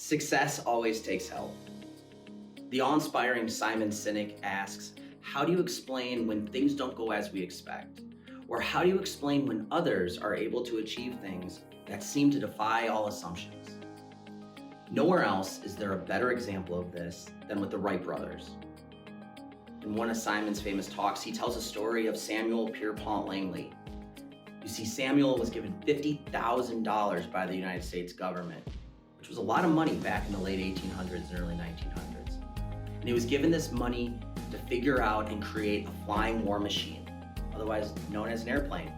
Success always takes help. The awe-inspiring Simon Sinek asks, how do you explain when things don't go as we expect? Or how do you explain when others are able to achieve things that seem to defy all assumptions? Nowhere else is there a better example of this than with the Wright Brothers. In one of Simon's famous talks, he tells a story of Samuel Pierpont Langley. You see, Samuel was given $50,000 by the United States government, which was a lot of money back in the late 1800s and early 1900s. And he was given this money to figure out and create a flying war machine, otherwise known as an airplane.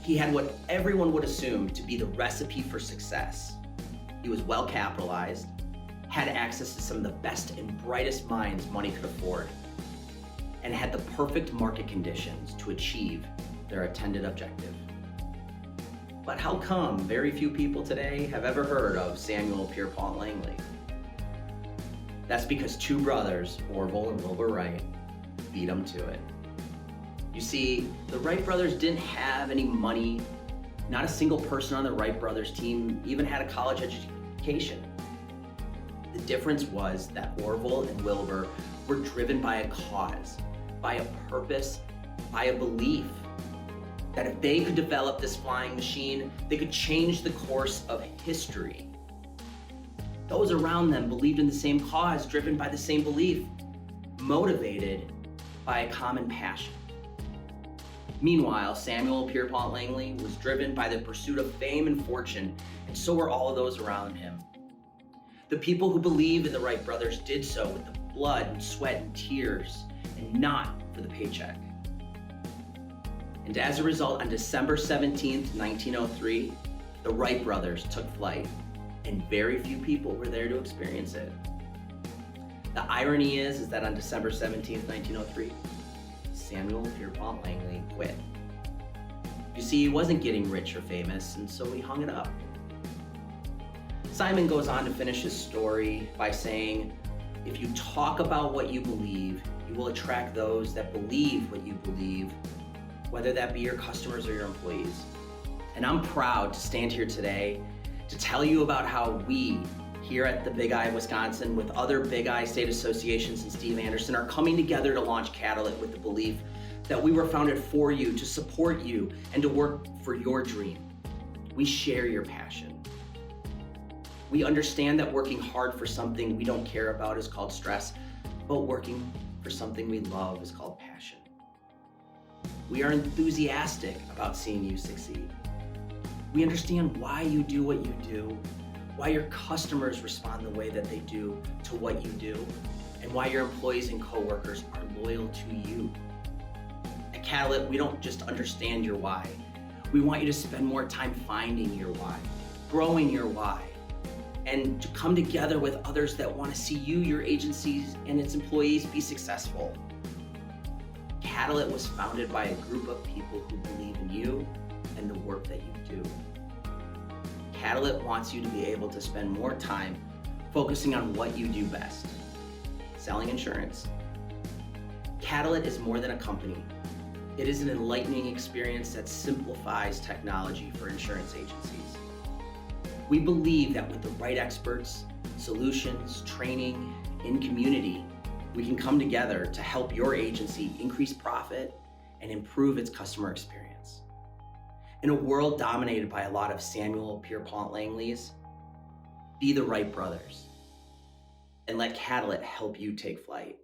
He had what everyone would assume to be the recipe for success. He was well capitalized, had access to some of the best and brightest minds money could afford, and had the perfect market conditions to achieve their intended objective. But how come very few people today have ever heard of Samuel Pierpont Langley? That's because two brothers, Orville and Wilbur Wright, beat him to it. You see, the Wright brothers didn't have any money. Not a single person on the Wright brothers team even had a college education. The difference was that Orville and Wilbur were driven by a cause, by a purpose, by a belief that if they could develop this flying machine, they could change the course of history. Those around them believed in the same cause, driven by the same belief, motivated by a common passion. Meanwhile, Samuel Pierpont Langley was driven by the pursuit of fame and fortune, and so were all of those around him. The people who believed in the Wright brothers did so with the blood and sweat and tears, and not for the paycheck. And as a result, on December 17th, 1903, the Wright brothers took flight, and very few people were there to experience it. The irony is that on December 17th, 1903, Samuel Pierpont Langley quit. You see, he wasn't getting rich or famous, and so he hung it up. Simon goes on to finish his story by saying, if you talk about what you believe, you will attract those that believe what you believe, whether that be your customers or your employees. And I'm proud to stand here today to tell you about how we here at the Big I, Wisconsin, with other Big I state associations and Steve Anderson, are coming together to launch Catalyit with the belief that we were founded for you, to support you, and to work for your dream. We share your passion. We understand that working hard for something we don't care about is called stress, but working for something we love is called passion. We are enthusiastic about seeing you succeed. We understand why you do what you do, why your customers respond the way that they do to what you do, and why your employees and coworkers are loyal to you. At Catalyit, we don't just understand your why. We want you to spend more time finding your why, growing your why, and to come together with others that want to see you, your agencies, and its employees be successful. Catalyit was founded by a group of people who believe in you and the work that you do. Catalyit wants you to be able to spend more time focusing on what you do best, selling insurance. Catalyit is more than a company. It is an enlightening experience that simplifies technology for insurance agencies. We believe that with the right experts, solutions, training, and community, we can come together to help your agency increase profit and improve its customer experience. In a world dominated by a lot of Samuel Pierpont Langleys, be the Wright brothers and let Catalyit help you take flight.